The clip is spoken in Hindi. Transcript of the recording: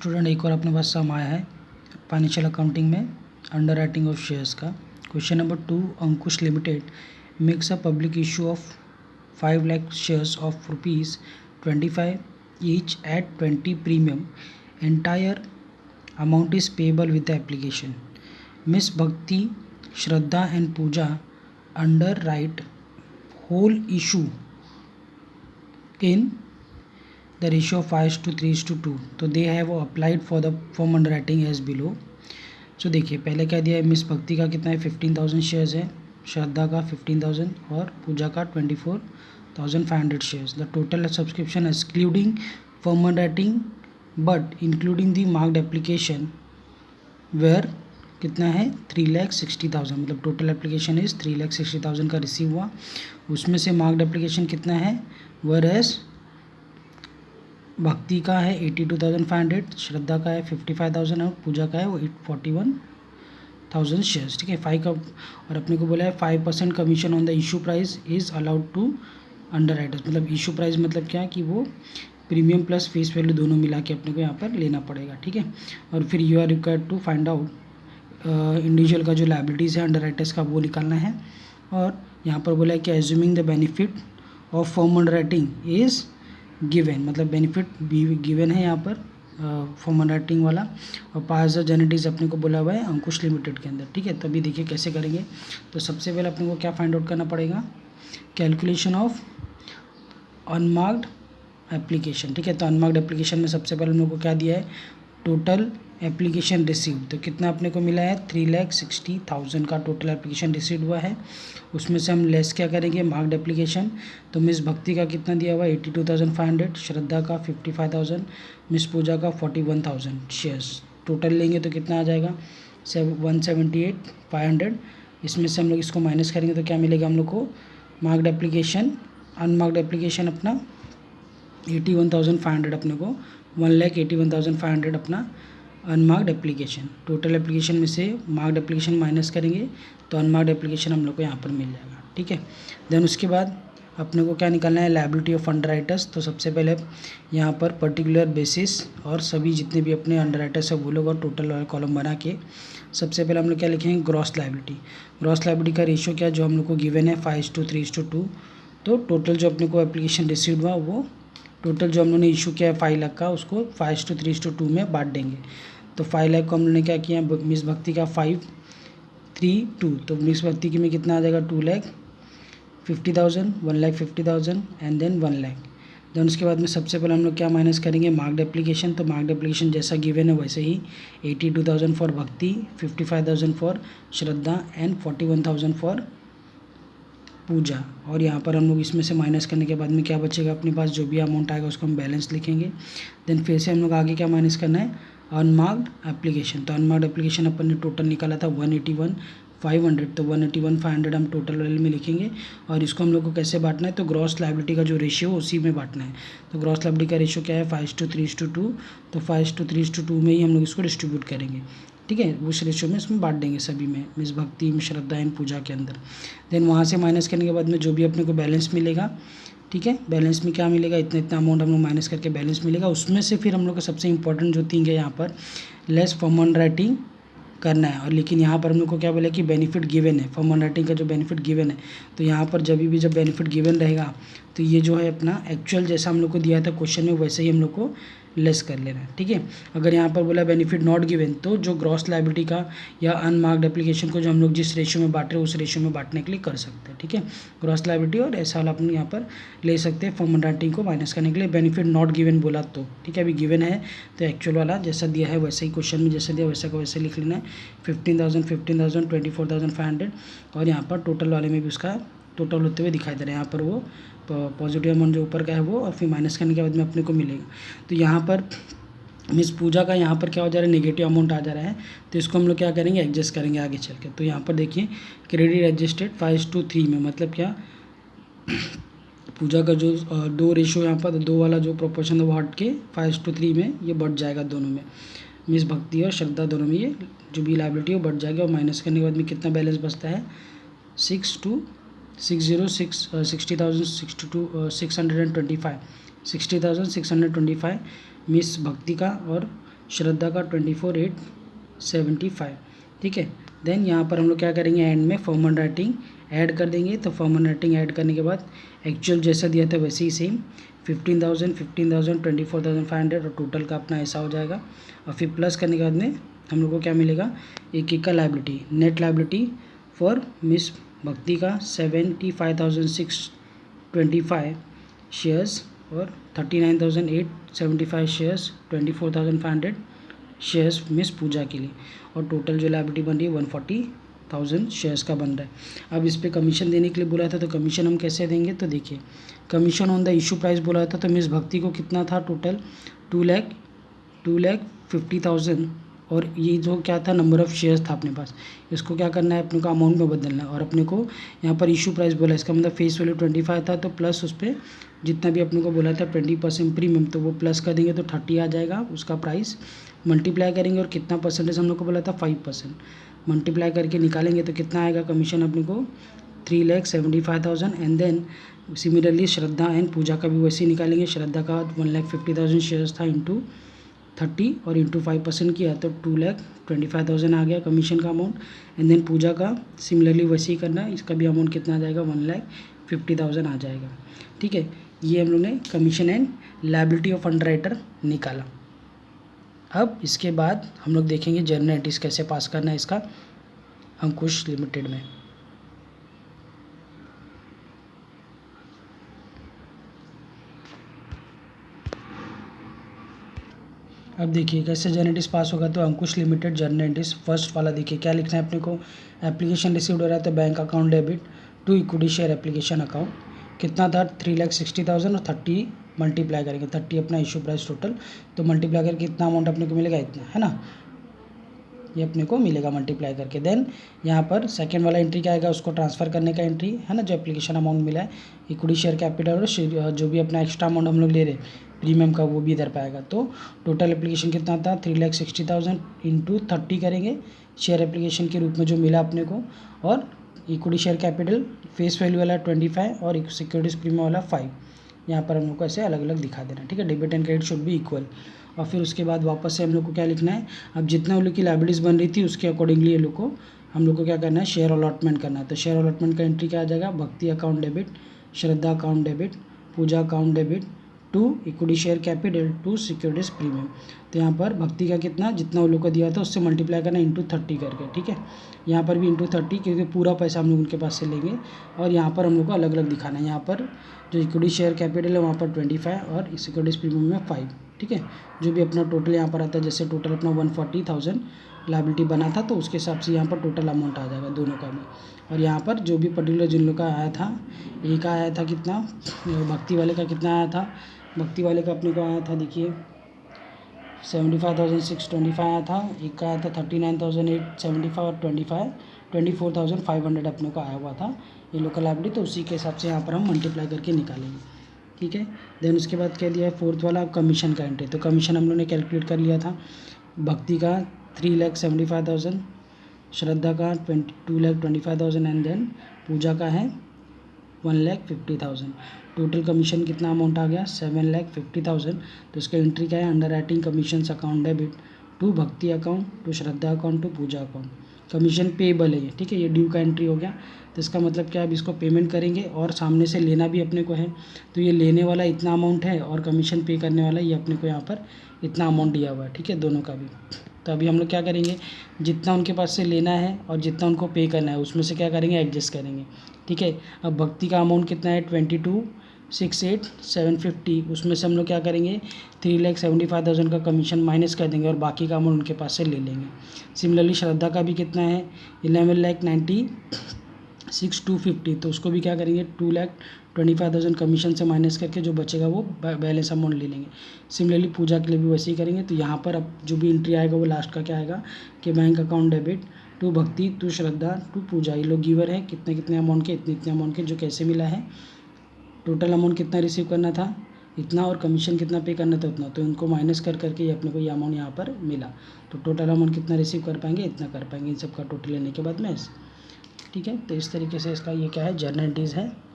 स्टूडेंट एक और अपने पास सम आया है फाइनेंशियल अकाउंटिंग में अंडर राइटिंग ऑफ शेयर्स का। Question number 2, Ankush limited makes a public issue of 5 lakh shares of ₹25 each at 20 premium. Entire amount is payable with the application. Miss Bhakti, Shraddha and Puja underwrite whole issue in the ratio of 5:3:2. तो they have applied for the form underwriting as below. So देखिए पहले क्या दिया है, मिस भक्ति का कितना है 15,000 शेयर्स है, श्रद्धा का 15,000 और पूजा का 24,500 shares. The total subscription excluding form underwriting but including the marked application where कितना है 3,60,000, मतलब टोटल एप्लीकेशन इज 3,60,000 का रिसीव हुआ। उसमें से मार्क्ड एप्लीकेशन कितना है, वेयरएज भक्ति का है 82,500, श्रद्धा का है 55,000 और पूजा का है वो 41,000 शेयर्स। ठीक है, 5 का और अपने को बोला है 5% commission on the issue price is allowed to underwriters. मतलब इशू प्राइस मतलब क्या है कि वो प्रीमियम प्लस फेस वैल्यू दोनों मिला के अपने को यहाँ पर लेना पड़ेगा। ठीक है, और फिर you are required to find out individual का जो लायबिलिटीज़ है अंडर राइटर्स का वो निकालना है। और यहाँ पर बोला है कि assuming the benefit of form under writing is given, मतलब बेनिफिट गिवन है यहाँ पर फॉर्म अंडर राइटिंग वाला। और पास जेनेटिक्स अपने को बोला हुआ है अंकुश लिमिटेड के अंदर। ठीक है, तभी देखिए कैसे करेंगे। तो सबसे पहले अपने को क्या फाइंड आउट करना पड़ेगा, कैलकुलेशन ऑफ अनमार्क्ड एप्लीकेशन। ठीक है, तो अनमार्क्ड एप्लीकेशन में सबसे पहले हम लोग को क्या दिया है, टोटल एप्लीकेशन रिसीव। तो कितना अपने को मिला है 3,60,000 का टोटल एप्लीकेशन रिसीव हुआ है। उसमें से हम लेस क्या करेंगे, मार्क्ड एप्लीकेशन। तो मिस भक्ति का कितना दिया हुआ है 82,500, श्रद्धा का 55,000, मिस पूजा का 41,000 शेयर्स। टोटल लेंगे तो कितना आ जाएगा 178,500। इसमें से हम लोग इसको माइनस करेंगे तो क्या मिलेगा हम लोग को, मार्क्ड एप्लीकेशन अनमार्क्ड एप्लीकेशन अपना 81,500 अपने को 1,81,500 अपना अनमार्क्ड एप्लीकेशन। टोटल एप्लीकेशन में से मार्क्ड एप्लीकेशन माइनस करेंगे तो अनमार्क्ड एप्लीकेशन हम लोग को यहाँ पर मिल जाएगा। ठीक है, देन उसके बाद अपने को क्या निकालना है, लायबिलिटी ऑफ अंडर राइटर्स। तो सबसे पहले यहाँ पर पर्टिकुलर बेसिस और सभी जितने भी अपने अंडर राइटर्स है वो लोग और टोटल वाला कॉलम बना के सबसे पहले हम लोग क्या लिखेंगे, ग्रॉस लायबिलिटी। ग्रॉस लायबिलिटी का रेशियो क्या जो हम लोग को गिवन है 5:3:2। तो टोटल जो अपने को एप्लीकेशन रिसीव हुआ वो टोटल जो हम लोगों ने इशू किया है 5 लाख का उसको 5:3:2 में बांट देंगे। तो 5 लाख को हम लोगों ने क्या किया, मिस भक्ति का 532, तो मिस भक्ति की में कितना आ जाएगा 2,50,000, 1,50,000 एंड देन 1 लाख। देन उसके बाद में सबसे पहले हम लोग क्या माइनस करेंगे, मार्क्ड एप्लीकेशन। तो मार्क्ड एप्लीकेशन जैसा गिवन है वैसे ही 82,000 फॉर भक्ति, 55,000 फॉर श्रद्धा एंड 41,000 फॉर पूजा। और यहाँ पर हम लोग इसमें से माइनस करने के बाद में क्या बचेगा अपने पास, जो भी अमाउंट आएगा उसको हम बैलेंस लिखेंगे। देन फिर से हम लोग आगे क्या माइनस करना है, अनमार्क्ड एप्लीकेशन। तो अनमार्क्ड एप्लीकेशन अपन ने टोटल निकाला था 181,500, तो 181,500 हम टोटल वाले में लिखेंगे। और इसको हम लोग को कैसे बांटना है, तो ग्रॉस लायबिलिटी का जो रेशियो उसी में बांटना है। तो ग्रॉस लायबिलिटी का रेशियो क्या है 5:3:2, तो 5:3:2 में ही हम लोग इसको डिस्ट्रीब्यूट करेंगे। ठीक है, उस रेशियो में इसमें बांट देंगे सभी में, मिस भक्ति में श्रद्धा एंड पूजा के अंदर। देन वहाँ से माइनस करने के बाद में जो भी अपने को बैलेंस मिलेगा, ठीक है, बैलेंस में क्या मिलेगा, इतना इतना अमाउंट हम लोग माइनस करके बैलेंस मिलेगा। उसमें से फिर हम लोग का सबसे इंपॉर्टेंट जो थिंग है यहाँ पर लेस फॉर्म अंडर राइटिंग करना है। और लेकिन यहाँ पर हम लोग को क्या बोला कि बेनिफिट गिवन है, फॉर्म अंडर राइटिंग का जो बेनिफिट गिवन है। तो यहाँ पर जब बेनिफिट गिवन रहेगा तो ये जो है अपना एक्चुअल जैसा हम लोग को दिया था क्वेश्चन में वैसे ही हम लोग को लेस कर लेना है। ठीक है, अगर यहाँ पर बोला बेनिफिट नॉट गिवन तो जो ग्रॉस लायबिलिटी का या अनमार्क्ड एप्लीकेशन को जो हम लोग जिस रेशियो में बांट रहे हैं उस रेशियो में बांटने के लिए कर सकते हैं। ठीक है, ग्रॉस लायबिलिटी और ऐसा वाला अपन यहाँ पर ले सकते हैं फॉर्म अंडर राइटिंग को माइनस करने के लिए। बेनिफिट नॉट गिवन बोला तो ठीक है, अभी गिवन है तो एक्चुअल वाला जैसा दिया है वैसे ही क्वेश्चन में जैसा दिया वैसा का वैसे लिख लेना है। 15,000, 15,000, 24,500 और यहाँ पर टोटल वाले में भी उसका टोटल होते हुए दिखाई दे रहा है। यहाँ पर वो पॉजिटिव अमाउंट जो ऊपर का है वो और फिर माइनस करने के बाद में अपने को मिलेगा। तो यहाँ पर मिस पूजा का यहाँ पर क्या हो जा रहा है, नेगेटिव अमाउंट आ जा रहा है। तो इसको हम लोग क्या करेंगे, एडजस्ट करेंगे आगे चल के। तो यहाँ पर देखिए क्रेडिट एडजस्टेड 5:3 में, मतलब क्या पूजा का जो 2 रेशियो यहाँ पर 2 वाला जो प्रोपोर्शन है वो हट के 5:3 में ये बढ़ जाएगा दोनों में, मिस भक्ति और श्रद्धा दोनों में ये जो भी लायबिलिटी है वो बढ़ जाएगी। और माइनस करने के बाद में कितना बैलेंस बचता है 60,625 मिस भक्ति का और श्रद्धा का 24,875, ठीक है। देन यहाँ पर हम लोग क्या करेंगे, एंड में फॉर्म एंड राइटिंग ऐड कर देंगे। तो फॉर्म एंड राइटिंग ऐड करने के बाद एक्चुअल जैसा दिया था वैसे ही सेम 15,000, 24,500 और टोटल का अपना ऐसा हो जाएगा। और फिर प्लस करने के बाद में हम लोग को क्या मिलेगा, एक का liability, net liability for miss भक्ति का 75,625 शेयर्स और 39,875 शेयर्स, 24,500 शेयर्स मिस पूजा के लिए, और टोटल जो लाइबिलिटी बन रही है 140,000 शेयर्स का बन रहा है। अब इस पे कमीशन देने के लिए बोला था, तो कमीशन हम कैसे देंगे, तो देखिए commission on the issue price बोला था, तो मिस भक्ति को कितना था टोटल 2,50,000, और ये जो क्या था नंबर ऑफ़ शेयर्स था अपने पास, इसको क्या करना है अपने को अमाउंट में बदलना है। और अपने को यहाँ पर इशू प्राइस बोला, इसका मतलब फेस वैल्यू 25 था, तो प्लस उस पर जितना भी अपने को बोला था 20% प्रीमियम, तो वो प्लस कर देंगे तो 30 आ जाएगा उसका प्राइस, मल्टीप्लाई करेंगे और कितना परसेंटेज हम लोग को बोला था 5%, मल्टीप्लाई करके निकालेंगे तो कितना आएगा कमीशन अपने को 3,75,000। And then similarly Shraddha and Puja का भी वैसे ही निकालेंगे। श्रद्धा का 1,50,000 शेयर्स था इंटू 30 और इंटू 5% किया तो 2,25,000 आ गया कमीशन का अमाउंट। एंड देन पूजा का सिमिलरली वैसे ही करना है, इसका भी अमाउंट कितना आ जाएगा 1,50,000 आ जाएगा, ठीक है। ये हम लोग ने commission and liability of underwriter निकाला। अब इसके बाद हम लोग देखेंगे जर्नल एंट्रीज कैसे पास करना है इसका अंकुश लिमिटेड में। अब देखिए कैसे जर्नल एंट्रीज पास होगा, तो अंकुश लिमिटेड जर्नल एंट्रीज फर्स्ट वाला देखिए क्या लिखना है अपने को, एप्लीकेशन रिसीव्ड हो रहा है तो bank account debit to equity share application account, कितना था 3,60,000 और 30 मल्टीप्लाई करेंगे, 30 अपना इशू प्राइस टोटल, तो मल्टीप्लाई करके कितना अमाउंट अपने को मिलेगा इतना, है ना, ये अपने को मिलेगा मल्टीप्लाई करके। देन यहाँ पर सेकंड वाला एंट्री क्या आएगा, उसको ट्रांसफ़र करने का एंट्री है ना, जो एप्लीकेशन अमाउंट मिला है इक्विटी शेयर कैपिटल और जो भी अपना एक्स्ट्रा अमाउंट हम लोग ले रहे हैं प्रीमियम का वो भी इधर पाएगा। तो टोटल एप्लीकेशन कितना था 3,60,000 इंटू 30 करेंगे शेयर एप्लीकेशन के रूप में जो मिला अपने को, और equity share capital face value वाला 25 और सिक्योरिटीज प्रीमियम वाला 5, यहाँ पर हम लोग को ऐसे अलग अलग दिखा देना, ठीक है। Debit and credit should be equal. और फिर उसके बाद वापस से हम लोग को क्या लिखना है, अब जितना उन लोग की लायबिलिटीज़ बन रही थी उसके अकॉर्डिंगली ये लोग को हम लोग को क्या करना है, शेयर अलॉटमेंट करना है। तो शेयर अलॉटमेंट का एंट्री क्या आ जाएगा, Bhakti account debit, Shraddha account debit, Pooja account debit to equity share capital to securities premium. तो यहाँ पर भक्ति का कितना जितना उन लोग को दिया था उससे मल्टीप्लाई करना इंटू 30 करके, ठीक है। यहाँ पर भी इंटू 30 क्योंकि पूरा पैसा हम लोग उनके पास से लेंगे, और यहाँ पर हम लोग को अलग अलग दिखाना है। यहाँ पर जो इक्विटी शेयर कैपिटल है वहाँ पर 25 और सिक्योरिटीज प्रीमियम में 5, ठीक है। जो भी अपना टोटल यहाँ पर आता है, जैसे टोटल अपना 140,000 लायबिलिटी बना था तो उसके हिसाब से यहाँ पर टोटल अमाउंट आ जाएगा दोनों का भी। और यहाँ पर जो भी पर्टिकुलर जिन लोग का आया था, एक आया था कितना, भक्ति वाले का कितना आया था, भक्ति वाले का अपने को आया था देखिए 75,625 आया था, एक का आया था 39,875 और 24,500 अपने को आया हुआ था ये लोकल लायबिलिटी। तो उसी के हिसाब से यहाँ पर हम मल्टीप्लाई करके निकालेंगे, ठीक है। देन उसके बाद क्या दिया है फोर्थ वाला कमीशन का एंट्री, तो कमीशन हम लोग ने कैलकुलेट कर लिया था, भक्ति का 3,75,000, श्रद्धा का 2,25,000 एंड देन पूजा का है 1,50,000। टोटल कमीशन कितना अमाउंट आ गया 7,50,000। तो इसका एंट्री क्या है, underwriting commission account debit to Bhakti account to Shraddha account to Puja account, commission payable है ये, ठीक है। ये ड्यू का एंट्री हो गया, तो इसका मतलब क्या है, अब इसको पेमेंट करेंगे और सामने से लेना भी अपने को है, तो ये लेने वाला इतना अमाउंट है और कमीशन पे करने वाला ये अपने को यहाँ पर इतना अमाउंट दिया हुआ है, ठीक है, दोनों का भी। तो अभी हम लोग क्या करेंगे, जितना उनके पास से लेना है और जितना उनको पे करना है उसमें से क्या करेंगे, एडजस्ट करेंगे, ठीक है। अब भक्ति का अमाउंट कितना है 22,68,750, उसमें से हम लोग क्या करेंगे 3,75,000 का कमीशन माइनस कर देंगे और बाकी का अमाउंट उनके पास से ले लेंगे। सिमिलरली श्रद्धा का भी कितना है 11,96,250, तो उसको भी क्या करेंगे 2,25,000 कमीशन से माइनस करके जो बचेगा वो बैलेंस अमाउंट ले लेंगे। सिमिलरली पूजा के लिए भी वैसे ही करेंगे। तो यहाँ पर अब जो भी एंट्री आएगा वो लास्ट का क्या आएगा कि बैंक अकाउंट डेबिट टू भक्ति टू श्रद्धा टू पूजा, ये लोग गिवर है कितने कितने अमाउंट के, इतने इतने अमाउंट के, जो कैसे मिला है, टोटल अमाउंट कितना रिसीव करना था इतना और कमीशन कितना पे करना था उतना, तो इनको माइनस कर करके ये अपने को ये अमाउंट यहाँ पर मिला। तो टोटल अमाउंट कितना रिसीव कर पाएंगे, इतना कर पाएंगे इन सब का टोटल लेने के बाद में, ठीक है। तो इस तरीके से इसका ये क्या है जर्नल एंट्रीज है।